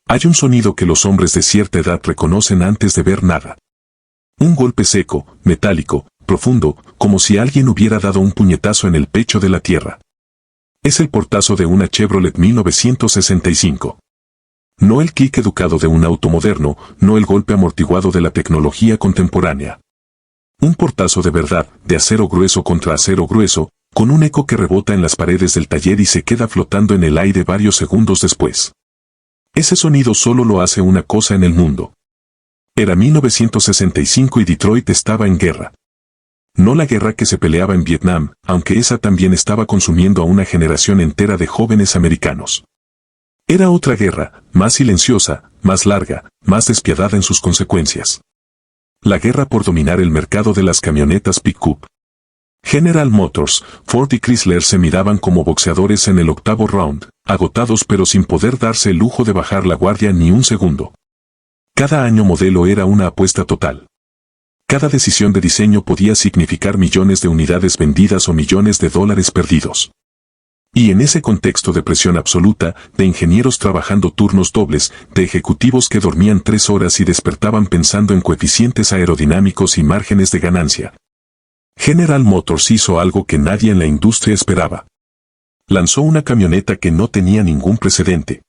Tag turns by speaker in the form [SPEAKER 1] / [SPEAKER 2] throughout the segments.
[SPEAKER 1] Hay un sonido que los hombres de cierta edad reconocen antes de ver nada. Un golpe seco, metálico, profundo, como si alguien hubiera dado un puñetazo en el pecho de la tierra. Es el portazo de una Chevrolet 1965. No el kick educado de un auto moderno, no el golpe amortiguado de la tecnología contemporánea. Un portazo de verdad, de acero grueso contra acero grueso, con un eco que rebota en las paredes del taller y se queda flotando en el aire varios segundos después. Ese sonido solo lo hace una cosa en el mundo. Era 1965 y Detroit estaba en guerra. No la guerra que se peleaba en Vietnam, aunque esa también estaba consumiendo a una generación entera de jóvenes americanos. Era otra guerra, más silenciosa, más larga, más despiadada en sus consecuencias. La guerra por dominar el mercado de las camionetas pick-up. General Motors, Ford y Chrysler se miraban como boxeadores en el octavo round, agotados pero sin poder darse el lujo de bajar la guardia ni un segundo. Cada año modelo era una apuesta total. Cada decisión de diseño podía significar millones de unidades vendidas o millones de dólares perdidos. Y en ese contexto de presión absoluta, de ingenieros trabajando turnos dobles, de ejecutivos que dormían 3 horas y despertaban pensando en coeficientes aerodinámicos y márgenes de ganancia, General Motors hizo algo que nadie en la industria esperaba. Lanzó una camioneta que no tenía ningún precedente.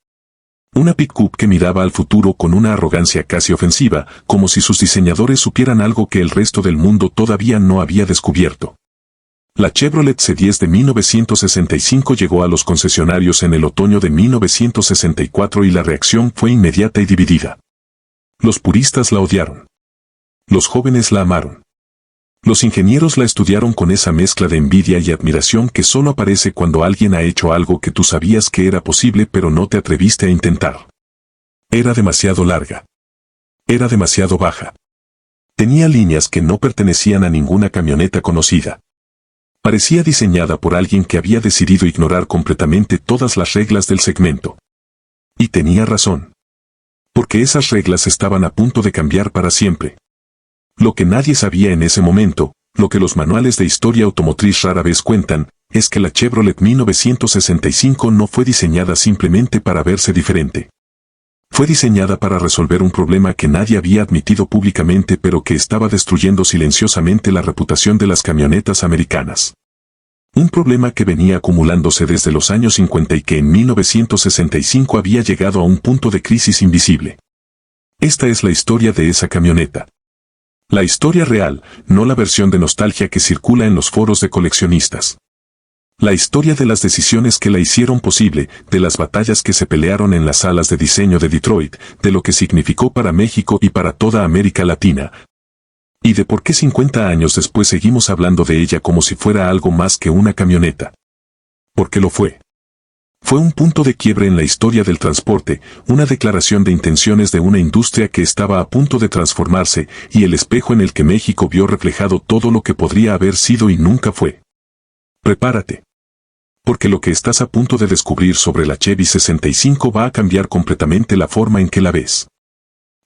[SPEAKER 1] Una pick-up que miraba al futuro con una arrogancia casi ofensiva, como si sus diseñadores supieran algo que el resto del mundo todavía no había descubierto. La Chevrolet C10 de 1965 llegó a los concesionarios en el otoño de 1964 y la reacción fue inmediata y dividida. Los puristas la odiaron. Los jóvenes la amaron. Los ingenieros la estudiaron con esa mezcla de envidia y admiración que solo aparece cuando alguien ha hecho algo que tú sabías que era posible pero no te atreviste a intentar. Era demasiado larga. Era demasiado baja. Tenía líneas que no pertenecían a ninguna camioneta conocida. Parecía diseñada por alguien que había decidido ignorar completamente todas las reglas del segmento. Y tenía razón. Porque esas reglas estaban a punto de cambiar para siempre. Lo que nadie sabía en ese momento, lo que los manuales de historia automotriz rara vez cuentan, es que la Chevrolet 1965 no fue diseñada simplemente para verse diferente. Fue diseñada para resolver un problema que nadie había admitido públicamente pero que estaba destruyendo silenciosamente la reputación de las camionetas americanas. Un problema que venía acumulándose desde los años 50 y que en 1965 había llegado a un punto de crisis invisible. Esta es la historia de esa camioneta. La historia real, no la versión de nostalgia que circula en los foros de coleccionistas. La historia de las decisiones que la hicieron posible, de las batallas que se pelearon en las salas de diseño de Detroit, de lo que significó para México y para toda América Latina. Y de por qué 50 años después seguimos hablando de ella como si fuera algo más que una camioneta. Porque lo fue. Fue un punto de quiebre en la historia del transporte, una declaración de intenciones de una industria que estaba a punto de transformarse, y el espejo en el que México vio reflejado todo lo que podría haber sido y nunca fue. Prepárate. Porque lo que estás a punto de descubrir sobre la Chevy 65 va a cambiar completamente la forma en que la ves.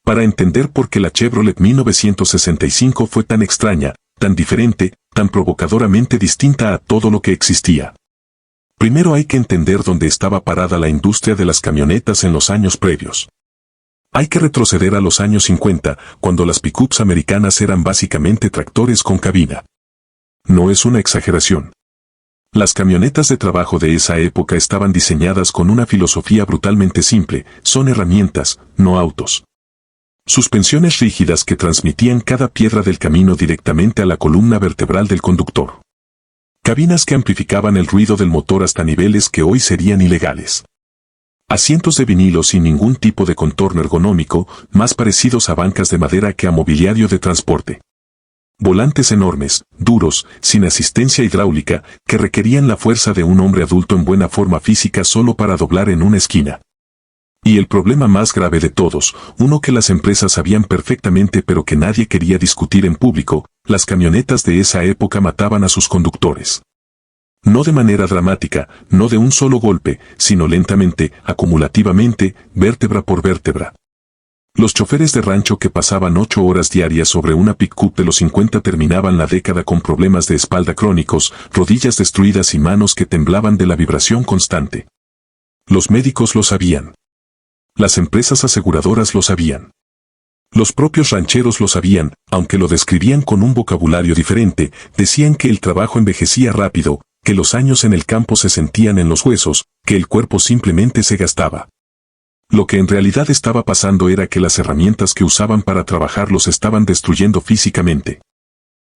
[SPEAKER 1] Para entender por qué la Chevrolet 1965 fue tan extraña, tan diferente, tan provocadoramente distinta a todo lo que existía. Primero hay que entender dónde estaba parada la industria de las camionetas en los años previos. Hay que retroceder a los años 50, cuando las pickups americanas eran básicamente tractores con cabina. No es una exageración. Las camionetas de trabajo de esa época estaban diseñadas con una filosofía brutalmente simple: son herramientas, no autos. Suspensiones rígidas que transmitían cada piedra del camino directamente a la columna vertebral del conductor. Cabinas que amplificaban el ruido del motor hasta niveles que hoy serían ilegales. Asientos de vinilo sin ningún tipo de contorno ergonómico, más parecidos a bancas de madera que a mobiliario de transporte. Volantes enormes, duros, sin asistencia hidráulica, que requerían la fuerza de un hombre adulto en buena forma física solo para doblar en una esquina. Y el problema más grave de todos, uno que las empresas sabían perfectamente pero que nadie quería discutir en público: las camionetas de esa época mataban a sus conductores. No de manera dramática, no de un solo golpe, sino lentamente, acumulativamente, vértebra por vértebra. Los choferes de rancho que pasaban 8 horas diarias sobre una pick-up de los 50 terminaban la década con problemas de espalda crónicos, rodillas destruidas y manos que temblaban de la vibración constante. Los médicos lo sabían. Las empresas aseguradoras lo sabían. Los propios rancheros lo sabían, aunque lo describían con un vocabulario diferente, decían que el trabajo envejecía rápido, que los años en el campo se sentían en los huesos, que el cuerpo simplemente se gastaba. Lo que en realidad estaba pasando era que las herramientas que usaban para trabajar los estaban destruyendo físicamente.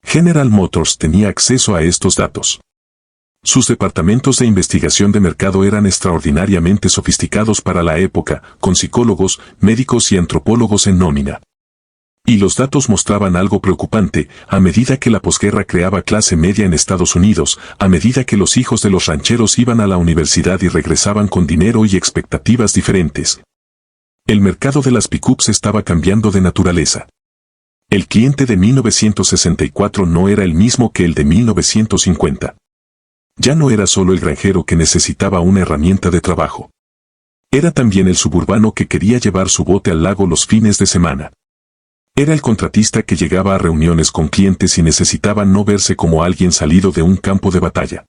[SPEAKER 1] General Motors tenía acceso a estos datos. Sus departamentos de investigación de mercado eran extraordinariamente sofisticados para la época, con psicólogos, médicos y antropólogos en nómina. Y los datos mostraban algo preocupante: a medida que la posguerra creaba clase media en Estados Unidos, a medida que los hijos de los rancheros iban a la universidad y regresaban con dinero y expectativas diferentes, el mercado de las pickups estaba cambiando de naturaleza. El cliente de 1964 no era el mismo que el de 1950. Ya no era solo el granjero que necesitaba una herramienta de trabajo. Era también el suburbano que quería llevar su bote al lago los fines de semana. Era el contratista que llegaba a reuniones con clientes y necesitaba no verse como alguien salido de un campo de batalla.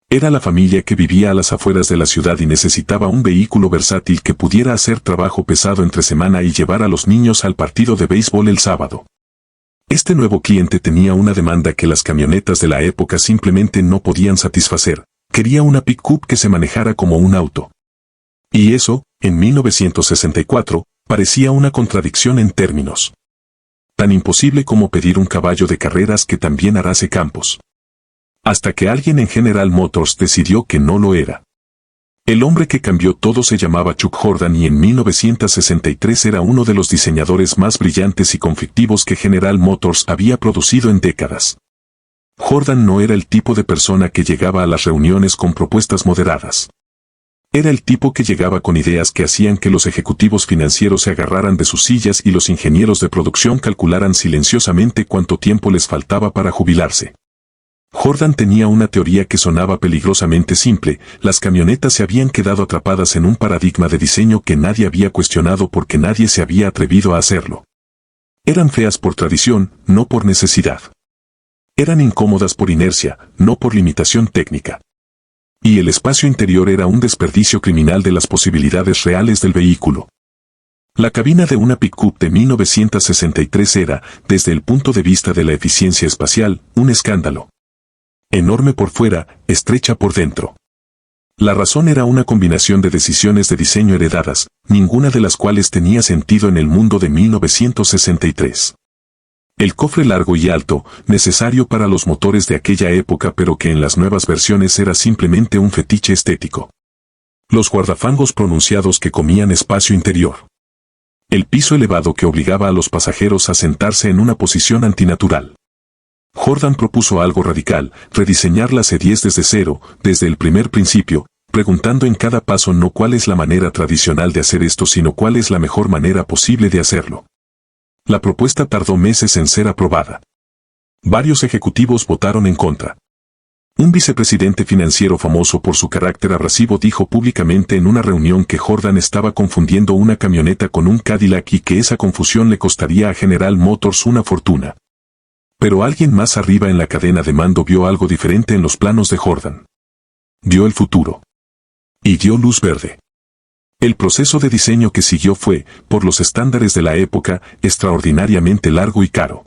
[SPEAKER 1] Era la familia que vivía a las afueras de la ciudad y necesitaba un vehículo versátil que pudiera hacer trabajo pesado entre semana y llevar a los niños al partido de béisbol el sábado. Este nuevo cliente tenía una demanda que las camionetas de la época simplemente no podían satisfacer: quería una pick-up que se manejara como un auto. Y eso, en 1964, parecía una contradicción en términos. Tan imposible como pedir un caballo de carreras que también arase campos. Hasta que alguien en General Motors decidió que no lo era. El hombre que cambió todo se llamaba Chuck Jordan y en 1963 era uno de los diseñadores más brillantes y conflictivos que General Motors había producido en décadas. Jordan no era el tipo de persona que llegaba a las reuniones con propuestas moderadas. Era el tipo que llegaba con ideas que hacían que los ejecutivos financieros se agarraran de sus sillas y los ingenieros de producción calcularan silenciosamente cuánto tiempo les faltaba para jubilarse. Jordan tenía una teoría que sonaba peligrosamente simple: las camionetas se habían quedado atrapadas en un paradigma de diseño que nadie había cuestionado porque nadie se había atrevido a hacerlo. Eran feas por tradición, no por necesidad. Eran incómodas por inercia, no por limitación técnica. Y el espacio interior era un desperdicio criminal de las posibilidades reales del vehículo. La cabina de una pick-up de 1963 era, desde el punto de vista de la eficiencia espacial, un escándalo. Enorme por fuera, estrecha por dentro. La razón era una combinación de decisiones de diseño heredadas, ninguna de las cuales tenía sentido en el mundo de 1963. El cofre largo y alto, necesario para los motores de aquella época pero que en las nuevas versiones era simplemente un fetiche estético. Los guardafangos pronunciados que comían espacio interior. El piso elevado que obligaba a los pasajeros a sentarse en una posición antinatural. Jordan propuso algo radical: rediseñar la C10 desde cero, desde el primer principio, preguntando en cada paso no cuál es la manera tradicional de hacer esto, sino cuál es la mejor manera posible de hacerlo. La propuesta tardó meses en ser aprobada. Varios ejecutivos votaron en contra. Un vicepresidente financiero famoso por su carácter abrasivo dijo públicamente en una reunión que Jordan estaba confundiendo una camioneta con un Cadillac y que esa confusión le costaría a General Motors una fortuna. Pero alguien más arriba en la cadena de mando vio algo diferente en los planos de Jordan. Vio el futuro. Y dio luz verde. El proceso de diseño que siguió fue, por los estándares de la época, extraordinariamente largo y caro.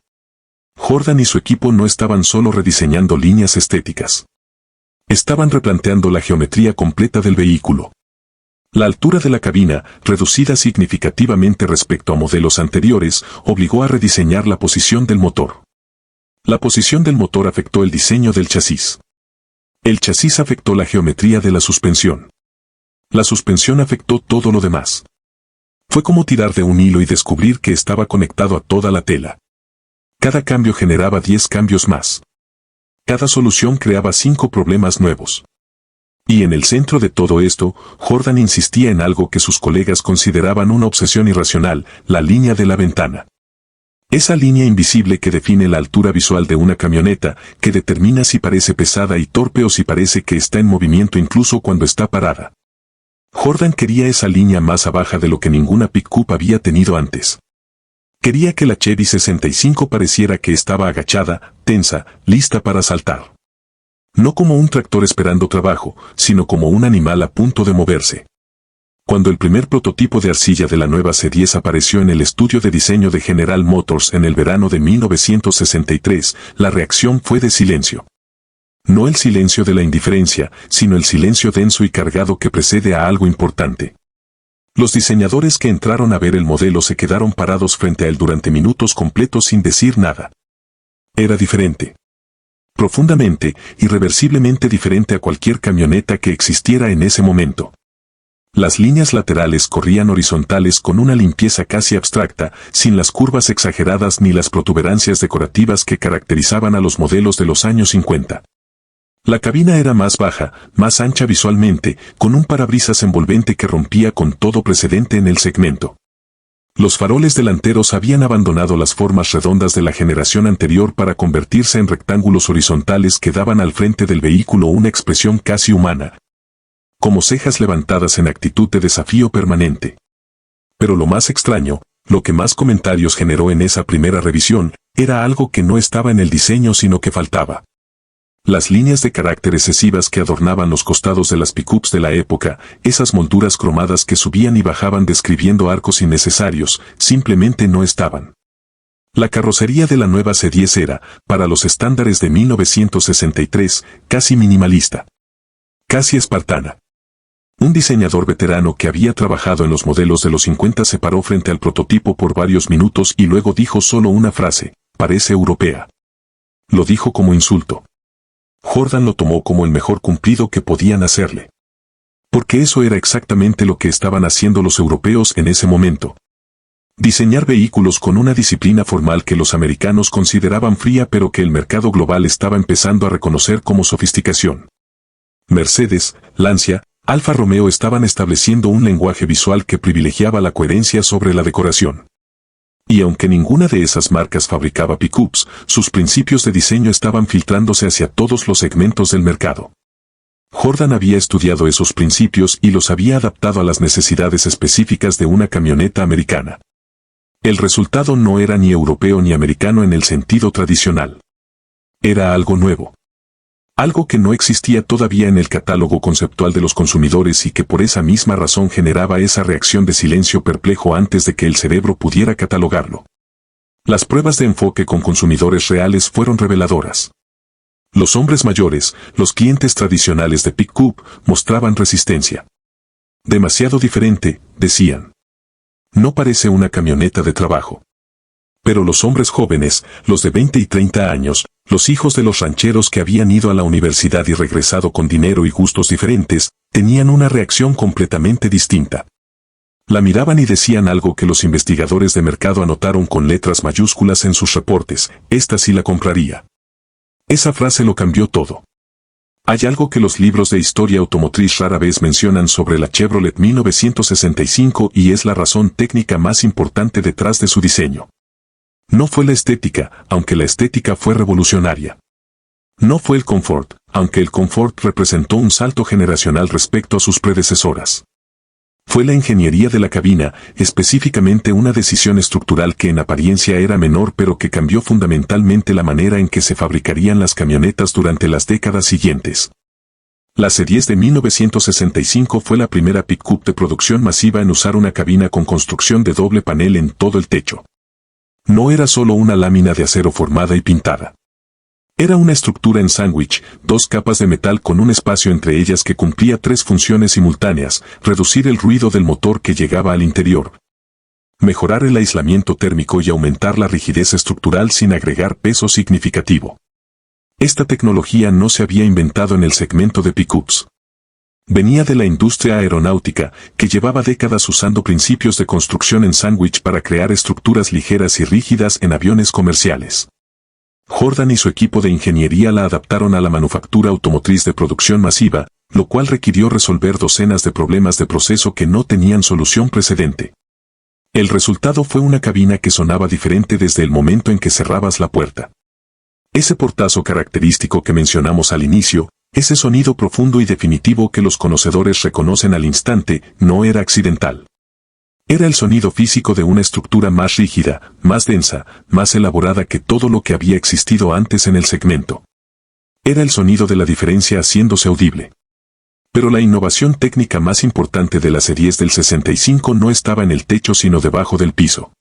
[SPEAKER 1] Jordan y su equipo no estaban solo rediseñando líneas estéticas. Estaban replanteando la geometría completa del vehículo. La altura de la cabina, reducida significativamente respecto a modelos anteriores, obligó a rediseñar la posición del motor. La posición del motor afectó el diseño del chasis. El chasis afectó la geometría de la suspensión. La suspensión afectó todo lo demás. Fue como tirar de un hilo y descubrir que estaba conectado a toda la tela. Cada cambio generaba 10 cambios más. Cada solución creaba 5 problemas nuevos. Y en el centro de todo esto, Jordan insistía en algo que sus colegas consideraban una obsesión irracional: la línea de la ventana. Esa línea invisible que define la altura visual de una camioneta, que determina si parece pesada y torpe o si parece que está en movimiento incluso cuando está parada. Jordan quería esa línea más baja de lo que ninguna pick-up había tenido antes. Quería que la Chevy 65 pareciera que estaba agachada, tensa, lista para saltar. No como un tractor esperando trabajo, sino como un animal a punto de moverse. Cuando el primer prototipo de arcilla de la nueva C10 apareció en el estudio de diseño de General Motors en el verano de 1963, la reacción fue de silencio. No el silencio de la indiferencia, sino el silencio denso y cargado que precede a algo importante. Los diseñadores que entraron a ver el modelo se quedaron parados frente a él durante minutos completos sin decir nada. Era diferente. Profundamente, irreversiblemente diferente a cualquier camioneta que existiera en ese momento. Las líneas laterales corrían horizontales con una limpieza casi abstracta, sin las curvas exageradas ni las protuberancias decorativas que caracterizaban a los modelos de los años 50. La cabina era más baja, más ancha visualmente, con un parabrisas envolvente que rompía con todo precedente en el segmento. Los faroles delanteros habían abandonado las formas redondas de la generación anterior para convertirse en rectángulos horizontales que daban al frente del vehículo una expresión casi humana, como cejas levantadas en actitud de desafío permanente. Pero lo más extraño, lo que más comentarios generó en esa primera revisión, era algo que no estaba en el diseño sino que faltaba. Las líneas de carácter excesivas que adornaban los costados de las pickups de la época, esas molduras cromadas que subían y bajaban describiendo arcos innecesarios, simplemente no estaban. La carrocería de la nueva C10 era, para los estándares de 1963, casi minimalista. Casi espartana. Un diseñador veterano que había trabajado en los modelos de los 50 se paró frente al prototipo por varios minutos y luego dijo solo una frase: parece europea. Lo dijo como insulto. Jordan lo tomó como el mejor cumplido que podían hacerle. Porque eso era exactamente lo que estaban haciendo los europeos en ese momento. Diseñar vehículos con una disciplina formal que los americanos consideraban fría pero que el mercado global estaba empezando a reconocer como sofisticación. Mercedes, Lancia, Alfa Romeo estaban estableciendo un lenguaje visual que privilegiaba la coherencia sobre la decoración. Y aunque ninguna de esas marcas fabricaba pickups, sus principios de diseño estaban filtrándose hacia todos los segmentos del mercado. Jordan había estudiado esos principios y los había adaptado a las necesidades específicas de una camioneta americana. El resultado no era ni europeo ni americano en el sentido tradicional. Era algo nuevo. Algo que no existía todavía en el catálogo conceptual de los consumidores y que por esa misma razón generaba esa reacción de silencio perplejo antes de que el cerebro pudiera catalogarlo. Las pruebas de enfoque con consumidores reales fueron reveladoras. Los hombres mayores, los clientes tradicionales de pickup, mostraban resistencia. Demasiado diferente, decían. No parece una camioneta de trabajo. Pero los hombres jóvenes, los de 20 y 30 años, los hijos de los rancheros que habían ido a la universidad y regresado con dinero y gustos diferentes, tenían una reacción completamente distinta. La miraban y decían algo que los investigadores de mercado anotaron con letras mayúsculas en sus reportes: esta sí la compraría. Esa frase lo cambió todo. Hay algo que los libros de historia automotriz rara vez mencionan sobre la Chevrolet 1965 y es la razón técnica más importante detrás de su diseño. No fue la estética, aunque la estética fue revolucionaria. No fue el confort, aunque el confort representó un salto generacional respecto a sus predecesoras. Fue la ingeniería de la cabina, específicamente una decisión estructural que en apariencia era menor pero que cambió fundamentalmente la manera en que se fabricarían las camionetas durante las décadas siguientes. La C10 de 1965 fue la primera pickup de producción masiva en usar una cabina con construcción de doble panel en todo el techo. No era solo una lámina de acero formada y pintada. Era una estructura en sándwich, dos capas de metal con un espacio entre ellas que cumplía tres funciones simultáneas: reducir el ruido del motor que llegaba al interior, mejorar el aislamiento térmico y aumentar la rigidez estructural sin agregar peso significativo. Esta tecnología no se había inventado en el segmento de pickups. Venía de la industria aeronáutica, que llevaba décadas usando principios de construcción en sándwich para crear estructuras ligeras y rígidas en aviones comerciales. Jordan y su equipo de ingeniería la adaptaron a la manufactura automotriz de producción masiva, lo cual requirió resolver docenas de problemas de proceso que no tenían solución precedente. El resultado fue una cabina que sonaba diferente desde el momento en que cerrabas la puerta. Ese portazo característico que mencionamos al inicio, ese sonido profundo y definitivo que los conocedores reconocen al instante, no era accidental. Era el sonido físico de una estructura más rígida, más densa, más elaborada que todo lo que había existido antes en el segmento. Era el sonido de la diferencia haciéndose audible. Pero la innovación técnica más importante de la C10 del 65 no estaba en el techo sino debajo del piso.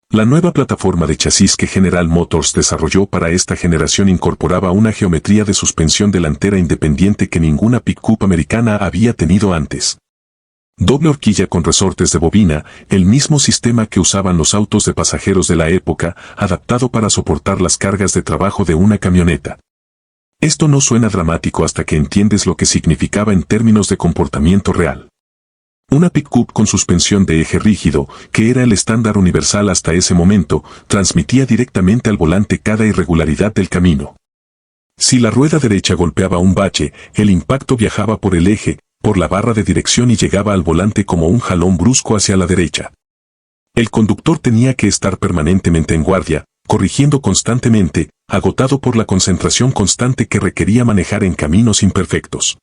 [SPEAKER 1] La nueva plataforma de chasis que General Motors desarrolló para esta generación incorporaba una geometría de suspensión delantera independiente que ninguna pick-up americana había tenido antes. Doble horquilla con resortes de bobina, el mismo sistema que usaban los autos de pasajeros de la época, adaptado para soportar las cargas de trabajo de una camioneta. Esto no suena dramático hasta que entiendes lo que significaba en términos de comportamiento real. Una pick-up con suspensión de eje rígido, que era el estándar universal hasta ese momento, transmitía directamente al volante cada irregularidad del camino. Si la rueda derecha golpeaba un bache, el impacto viajaba por el eje, por la barra de dirección y llegaba al volante como un jalón brusco hacia la derecha. El conductor tenía que estar permanentemente en guardia, corrigiendo constantemente, agotado por la concentración constante que requería manejar en caminos imperfectos.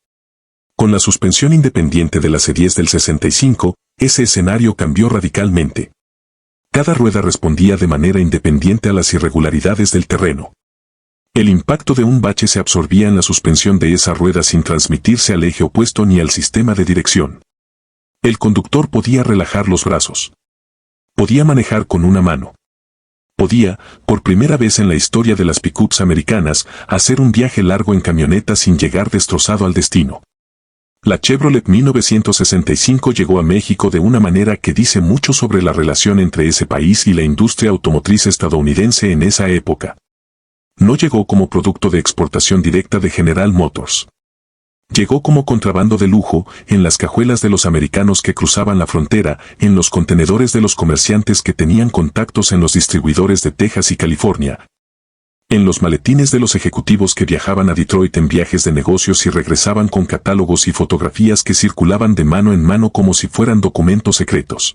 [SPEAKER 1] Con la suspensión independiente de la C10 del 65, ese escenario cambió radicalmente. Cada rueda respondía de manera independiente a las irregularidades del terreno. El impacto de un bache se absorbía en la suspensión de esa rueda sin transmitirse al eje opuesto ni al sistema de dirección. El conductor podía relajar los brazos. Podía manejar con una mano. Podía, por primera vez en la historia de las pickups americanas, hacer un viaje largo en camioneta sin llegar destrozado al destino. La Chevrolet 1965 llegó a México de una manera que dice mucho sobre la relación entre ese país y la industria automotriz estadounidense en esa época. No llegó como producto de exportación directa de General Motors. Llegó como contrabando de lujo, en las cajuelas de los americanos que cruzaban la frontera, en los contenedores de los comerciantes que tenían contactos en los distribuidores de Texas y California, en los maletines de los ejecutivos que viajaban a Detroit en viajes de negocios y regresaban con catálogos y fotografías que circulaban de mano en mano como si fueran documentos secretos.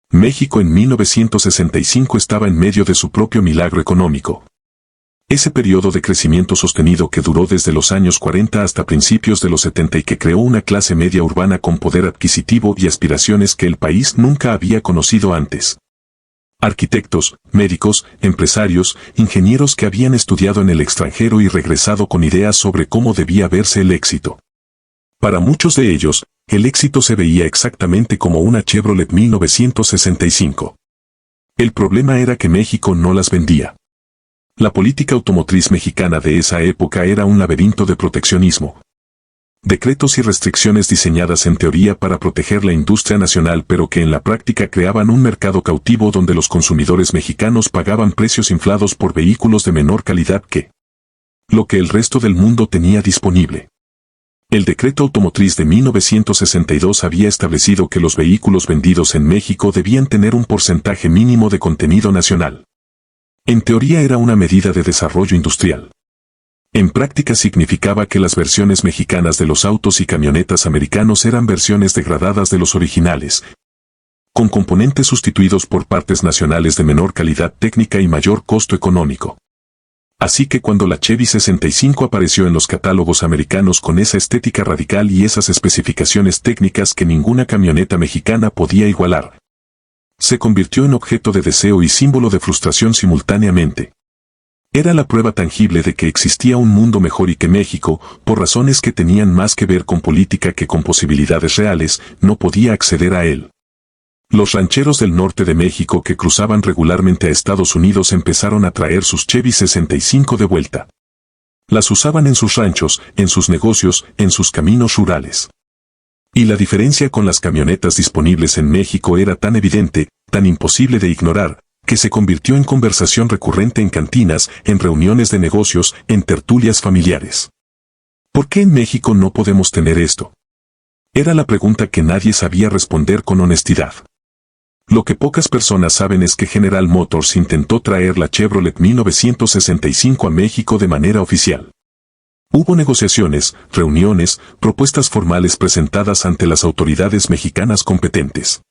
[SPEAKER 1] México en 1965 estaba en medio de su propio milagro económico. Ese periodo de crecimiento sostenido que duró desde los años 40 hasta principios de los 70 y que creó una clase media urbana con poder adquisitivo y aspiraciones que el país nunca había conocido antes. Arquitectos, médicos, empresarios, ingenieros que habían estudiado en el extranjero y regresado con ideas sobre cómo debía verse el éxito. Para muchos de ellos, el éxito se veía exactamente como una Chevrolet 1965. El problema era que México no las vendía. La política automotriz mexicana de esa época era un laberinto de proteccionismo. Decretos y restricciones diseñadas en teoría para proteger la industria nacional pero que en la práctica creaban un mercado cautivo donde los consumidores mexicanos pagaban precios inflados por vehículos de menor calidad que lo que el resto del mundo tenía disponible. El decreto automotriz de 1962 había establecido que los vehículos vendidos en México debían tener un porcentaje mínimo de contenido nacional. En teoría era una medida de desarrollo industrial. En práctica significaba que las versiones mexicanas de los autos y camionetas americanos eran versiones degradadas de los originales, con componentes sustituidos por partes nacionales de menor calidad técnica y mayor costo económico. Así que cuando la Chevy 65 apareció en los catálogos americanos con esa estética radical y esas especificaciones técnicas que ninguna camioneta mexicana podía igualar, se convirtió en objeto de deseo y símbolo de frustración simultáneamente. Era la prueba tangible de que existía un mundo mejor y que México, por razones que tenían más que ver con política que con posibilidades reales, no podía acceder a él. Los rancheros del norte de México que cruzaban regularmente a Estados Unidos empezaron a traer sus Chevy 65 de vuelta. Las usaban en sus ranchos, en sus negocios, en sus caminos rurales. Y la diferencia con las camionetas disponibles en México era tan evidente, tan imposible de ignorar, que se convirtió en conversación recurrente en cantinas, en reuniones de negocios, en tertulias familiares. ¿Por qué en México no podemos tener esto? Era la pregunta que nadie sabía responder con honestidad. Lo que pocas personas saben es que General Motors intentó traer la Chevrolet 1965 a México de manera oficial. Hubo negociaciones, reuniones, propuestas formales presentadas ante las autoridades mexicanas competentes.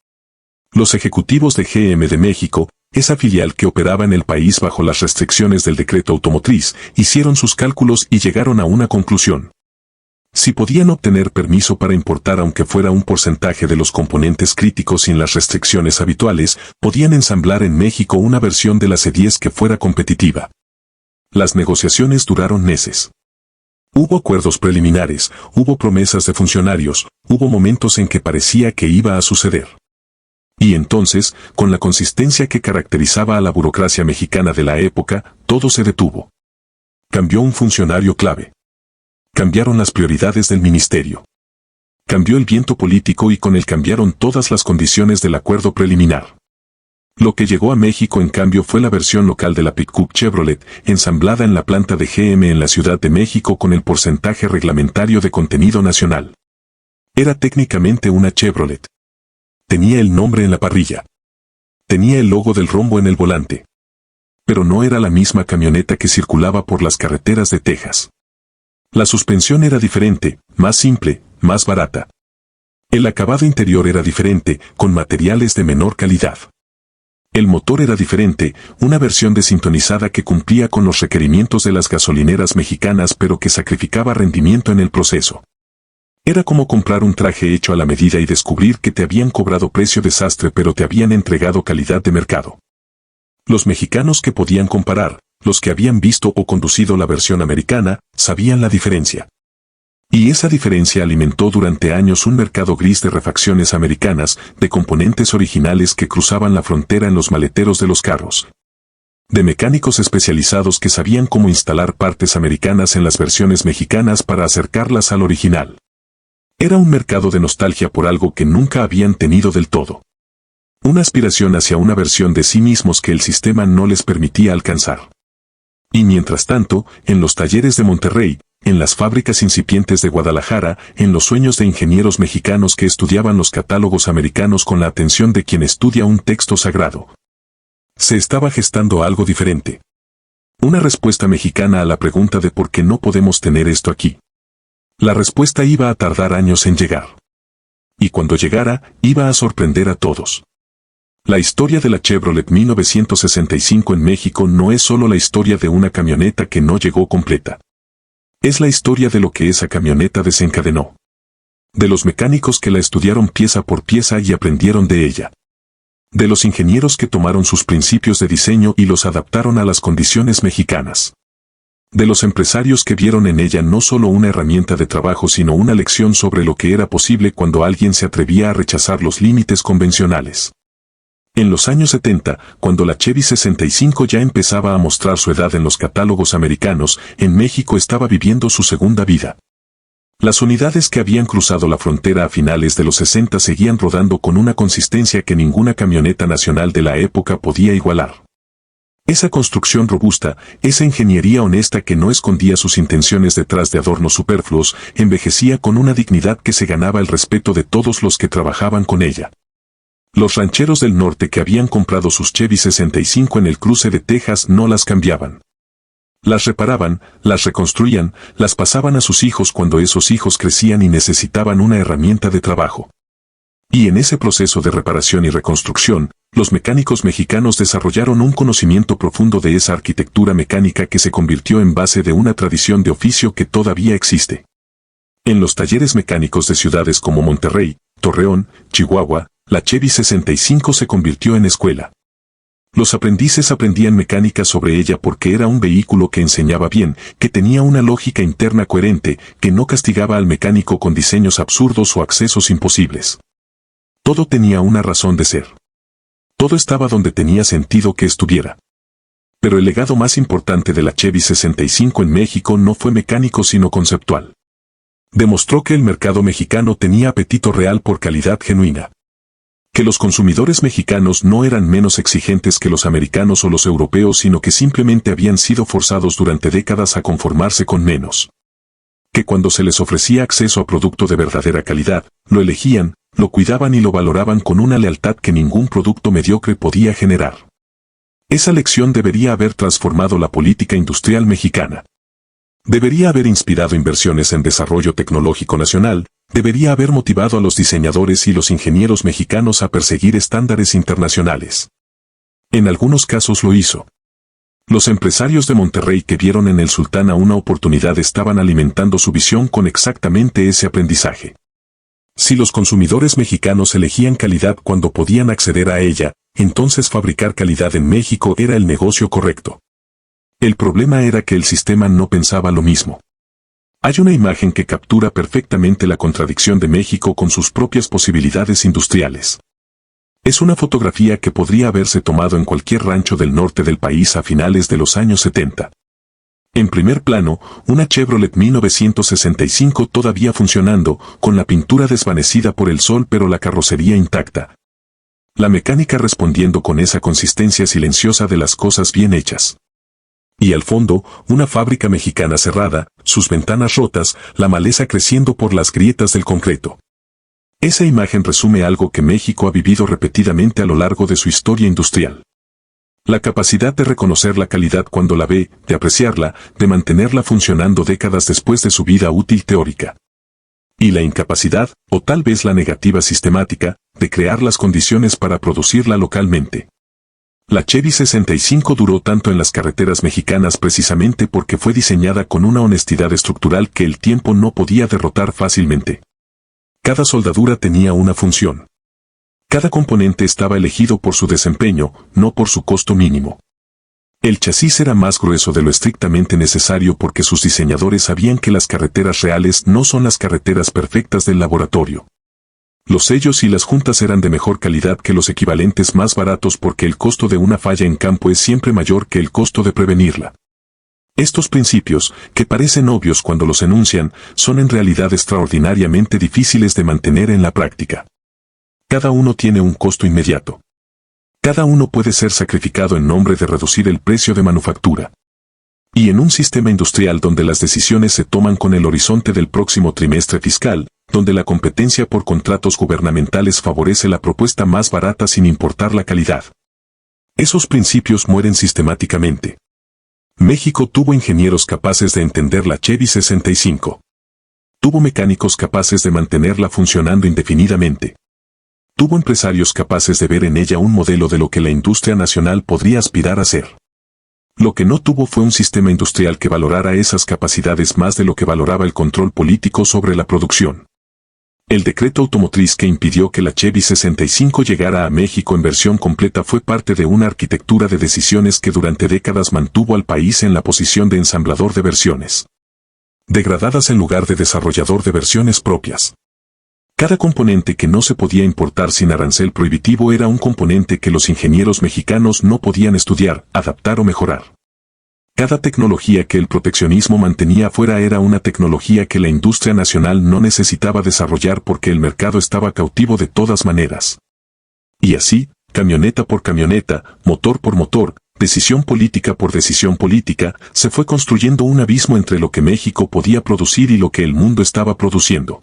[SPEAKER 1] Los ejecutivos de GM de México, esa filial que operaba en el país bajo las restricciones del decreto automotriz, hicieron sus cálculos y llegaron a una conclusión. Si podían obtener permiso para importar aunque fuera un porcentaje de los componentes críticos sin las restricciones habituales, podían ensamblar en México una versión de la C10 que fuera competitiva. Las negociaciones duraron meses. Hubo acuerdos preliminares, hubo promesas de funcionarios, hubo momentos en que parecía que iba a suceder. Y entonces, con la consistencia que caracterizaba a la burocracia mexicana de la época, todo se detuvo. Cambió un funcionario clave. Cambiaron las prioridades del ministerio. Cambió el viento político y con él cambiaron todas las condiciones del acuerdo preliminar. Lo que llegó a México en cambio fue la versión local de la Pickup Chevrolet, ensamblada en la planta de GM en la Ciudad de México con el porcentaje reglamentario de contenido nacional. Era técnicamente una Chevrolet. Tenía el nombre en la parrilla. Tenía el logo del rombo en el volante. Pero no era la misma camioneta que circulaba por las carreteras de Texas. La suspensión era diferente, más simple, más barata. El acabado interior era diferente, con materiales de menor calidad. El motor era diferente, una versión desintonizada que cumplía con los requerimientos de las gasolineras mexicanas pero que sacrificaba rendimiento en el proceso. Era como comprar un traje hecho a la medida y descubrir que te habían cobrado precio desastre pero te habían entregado calidad de mercado. Los mexicanos que podían comparar, los que habían visto o conducido la versión americana, sabían la diferencia. Y esa diferencia alimentó durante años un mercado gris de refacciones americanas, de componentes originales que cruzaban la frontera en los maleteros de los carros. De mecánicos especializados que sabían cómo instalar partes americanas en las versiones mexicanas para acercarlas al original. Era un mercado de nostalgia por algo que nunca habían tenido del todo. Una aspiración hacia una versión de sí mismos que el sistema no les permitía alcanzar. Y mientras tanto, en los talleres de Monterrey, en las fábricas incipientes de Guadalajara, en los sueños de ingenieros mexicanos que estudiaban los catálogos americanos con la atención de quien estudia un texto sagrado. Se estaba gestando algo diferente. Una respuesta mexicana a la pregunta de por qué no podemos tener esto aquí. La respuesta iba a tardar años en llegar. Y cuando llegara, iba a sorprender a todos. La historia de la Chevrolet 1965 en México no es solo la historia de una camioneta que no llegó completa. Es la historia de lo que esa camioneta desencadenó. De los mecánicos que la estudiaron pieza por pieza y aprendieron de ella. De los ingenieros que tomaron sus principios de diseño y los adaptaron a las condiciones mexicanas. De los empresarios que vieron en ella no solo una herramienta de trabajo sino una lección sobre lo que era posible cuando alguien se atrevía a rechazar los límites convencionales. En los años 70, cuando la Chevy 65 ya empezaba a mostrar su edad en los catálogos americanos, en México estaba viviendo su segunda vida. Las unidades que habían cruzado la frontera a finales de los 60 seguían rodando con una consistencia que ninguna camioneta nacional de la época podía igualar. Esa construcción robusta, esa ingeniería honesta que no escondía sus intenciones detrás de adornos superfluos, envejecía con una dignidad que se ganaba el respeto de todos los que trabajaban con ella. Los rancheros del norte que habían comprado sus Chevy 65 en el cruce de Texas no las cambiaban. Las reparaban, las reconstruían, las pasaban a sus hijos cuando esos hijos crecían y necesitaban una herramienta de trabajo. Y en ese proceso de reparación y reconstrucción, los mecánicos mexicanos desarrollaron un conocimiento profundo de esa arquitectura mecánica que se convirtió en base de una tradición de oficio que todavía existe. En los talleres mecánicos de ciudades como Monterrey, Torreón, Chihuahua, la Chevy 65 se convirtió en escuela. Los aprendices aprendían mecánica sobre ella porque era un vehículo que enseñaba bien, que tenía una lógica interna coherente, que no castigaba al mecánico con diseños absurdos o accesos imposibles. Todo tenía una razón de ser. Todo estaba donde tenía sentido que estuviera. Pero el legado más importante de la Chevy 65 en México no fue mecánico sino conceptual. Demostró que el mercado mexicano tenía apetito real por calidad genuina. Que los consumidores mexicanos no eran menos exigentes que los americanos o los europeos sino que simplemente habían sido forzados durante décadas a conformarse con menos. Que cuando se les ofrecía acceso a producto de verdadera calidad, lo elegían, lo cuidaban y lo valoraban con una lealtad que ningún producto mediocre podía generar. Esa lección debería haber transformado la política industrial mexicana. Debería haber inspirado inversiones en desarrollo tecnológico nacional, debería haber motivado a los diseñadores y los ingenieros mexicanos a perseguir estándares internacionales. En algunos casos lo hizo. Los empresarios de Monterrey que vieron en el Sultana una oportunidad estaban alimentando su visión con exactamente ese aprendizaje. Si los consumidores mexicanos elegían calidad cuando podían acceder a ella, entonces fabricar calidad en México era el negocio correcto. El problema era que el sistema no pensaba lo mismo. Hay una imagen que captura perfectamente la contradicción de México con sus propias posibilidades industriales. Es una fotografía que podría haberse tomado en cualquier rancho del norte del país a finales de los años 70. En primer plano, una Chevrolet 1965 todavía funcionando, con la pintura desvanecida por el sol pero la carrocería intacta. La mecánica respondiendo con esa consistencia silenciosa de las cosas bien hechas. Y al fondo, una fábrica mexicana cerrada, sus ventanas rotas, la maleza creciendo por las grietas del concreto. Esa imagen resume algo que México ha vivido repetidamente a lo largo de su historia industrial. La capacidad de reconocer la calidad cuando la ve, de apreciarla, de mantenerla funcionando décadas después de su vida útil teórica. Y la incapacidad, o tal vez la negativa sistemática, de crear las condiciones para producirla localmente. La Chevy 65 duró tanto en las carreteras mexicanas precisamente porque fue diseñada con una honestidad estructural que el tiempo no podía derrotar fácilmente. Cada soldadura tenía una función. Cada componente estaba elegido por su desempeño, no por su costo mínimo. El chasis era más grueso de lo estrictamente necesario porque sus diseñadores sabían que las carreteras reales no son las carreteras perfectas del laboratorio. Los sellos y las juntas eran de mejor calidad que los equivalentes más baratos porque el costo de una falla en campo es siempre mayor que el costo de prevenirla. Estos principios, que parecen obvios cuando los enuncian, son en realidad extraordinariamente difíciles de mantener en la práctica. Cada uno tiene un costo inmediato. Cada uno puede ser sacrificado en nombre de reducir el precio de manufactura. Y en un sistema industrial donde las decisiones se toman con el horizonte del próximo trimestre fiscal, donde la competencia por contratos gubernamentales favorece la propuesta más barata sin importar la calidad. Esos principios mueren sistemáticamente. México tuvo ingenieros capaces de entender la Chevy 65. Tuvo mecánicos capaces de mantenerla funcionando indefinidamente. Tuvo empresarios capaces de ver en ella un modelo de lo que la industria nacional podría aspirar a ser. Lo que no tuvo fue un sistema industrial que valorara esas capacidades más de lo que valoraba el control político sobre la producción. El decreto automotriz que impidió que la Chevy 65 llegara a México en versión completa fue parte de una arquitectura de decisiones que durante décadas mantuvo al país en la posición de ensamblador de versiones degradadas en lugar de desarrollador de versiones propias. Cada componente que no se podía importar sin arancel prohibitivo era un componente que los ingenieros mexicanos no podían estudiar, adaptar o mejorar. Cada tecnología que el proteccionismo mantenía afuera era una tecnología que la industria nacional no necesitaba desarrollar porque el mercado estaba cautivo de todas maneras. Y así, camioneta por camioneta, motor por motor, decisión política por decisión política, se fue construyendo un abismo entre lo que México podía producir y lo que el mundo estaba produciendo.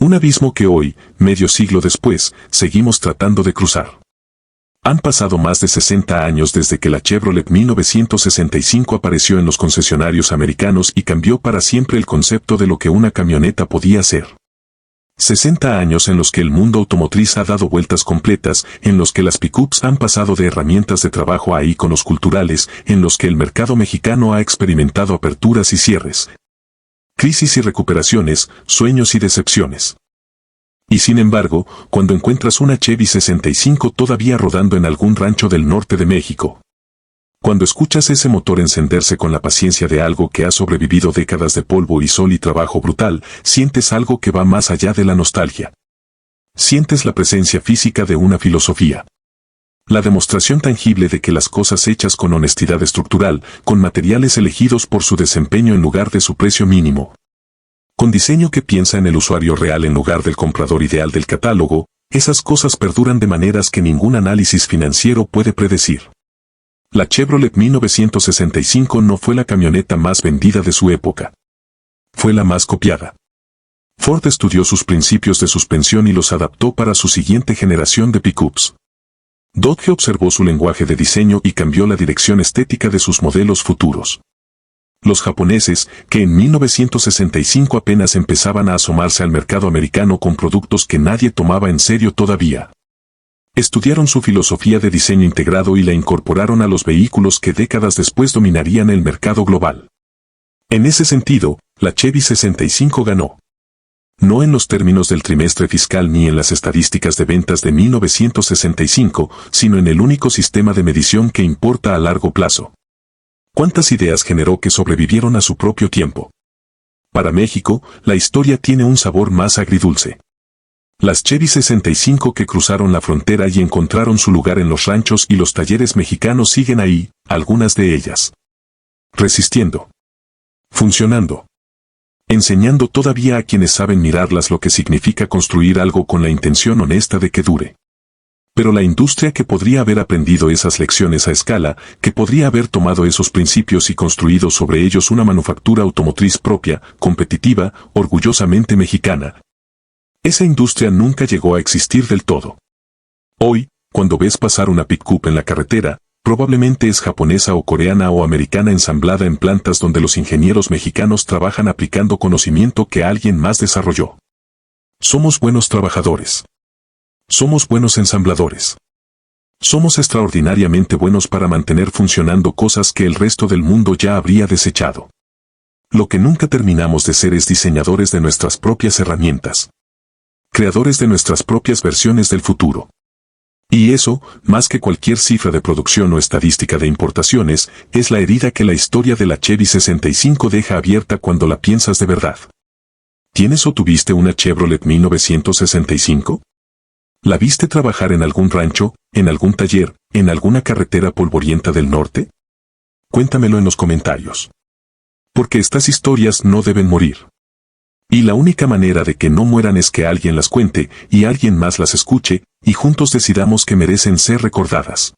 [SPEAKER 1] Un abismo que hoy, medio siglo después, seguimos tratando de cruzar. Han pasado más de 60 años desde que la Chevrolet 1965 apareció en los concesionarios americanos y cambió para siempre el concepto de lo que una camioneta podía ser. 60 años en los que el mundo automotriz ha dado vueltas completas, en los que las pickups han pasado de herramientas de trabajo a íconos culturales, en los que el mercado mexicano ha experimentado aperturas y cierres, crisis y recuperaciones, sueños y decepciones. Y sin embargo, cuando encuentras una Chevy 65 todavía rodando en algún rancho del norte de México, cuando escuchas ese motor encenderse con la paciencia de algo que ha sobrevivido décadas de polvo y sol y trabajo brutal, sientes algo que va más allá de la nostalgia. Sientes la presencia física de una filosofía. La demostración tangible de que las cosas hechas con honestidad estructural, con materiales elegidos por su desempeño en lugar de su precio mínimo, con diseño que piensa en el usuario real en lugar del comprador ideal del catálogo, esas cosas perduran de maneras que ningún análisis financiero puede predecir. La Chevrolet 1965 no fue la camioneta más vendida de su época. Fue la más copiada. Ford estudió sus principios de suspensión y los adaptó para su siguiente generación de pickups. Dodge observó su lenguaje de diseño y cambió la dirección estética de sus modelos futuros. Los japoneses, que en 1965 apenas empezaban a asomarse al mercado americano con productos que nadie tomaba en serio todavía, estudiaron su filosofía de diseño integrado y la incorporaron a los vehículos que décadas después dominarían el mercado global. En ese sentido, la Chevy 65 ganó. No en los términos del trimestre fiscal ni en las estadísticas de ventas de 1965, sino en el único sistema de medición que importa a largo plazo. ¿Cuántas ideas generó que sobrevivieron a su propio tiempo? Para México, la historia tiene un sabor más agridulce. Las Chevy 65 que cruzaron la frontera y encontraron su lugar en los ranchos y los talleres mexicanos siguen ahí, algunas de ellas. Resistiendo. Funcionando. Enseñando todavía a quienes saben mirarlas lo que significa construir algo con la intención honesta de que dure. Pero la industria que podría haber aprendido esas lecciones a escala, que podría haber tomado esos principios y construido sobre ellos una manufactura automotriz propia, competitiva, orgullosamente mexicana. Esa industria nunca llegó a existir del todo. Hoy, cuando ves pasar una pick-up en la carretera, probablemente es japonesa o coreana o americana ensamblada en plantas donde los ingenieros mexicanos trabajan aplicando conocimiento que alguien más desarrolló. Somos buenos trabajadores. Somos buenos ensambladores. Somos extraordinariamente buenos para mantener funcionando cosas que el resto del mundo ya habría desechado. Lo que nunca terminamos de ser es diseñadores de nuestras propias herramientas. Creadores de nuestras propias versiones del futuro. Y eso, más que cualquier cifra de producción o estadística de importaciones, es la herida que la historia de la Chevy 65 deja abierta cuando la piensas de verdad. ¿Tienes o tuviste una Chevrolet 1965? ¿La viste trabajar en algún rancho, en algún taller, en alguna carretera polvorienta del norte? Cuéntamelo en los comentarios. Porque estas historias no deben morir. Y la única manera de que no mueran es que alguien las cuente, y alguien más las escuche, y juntos decidamos que merecen ser recordadas.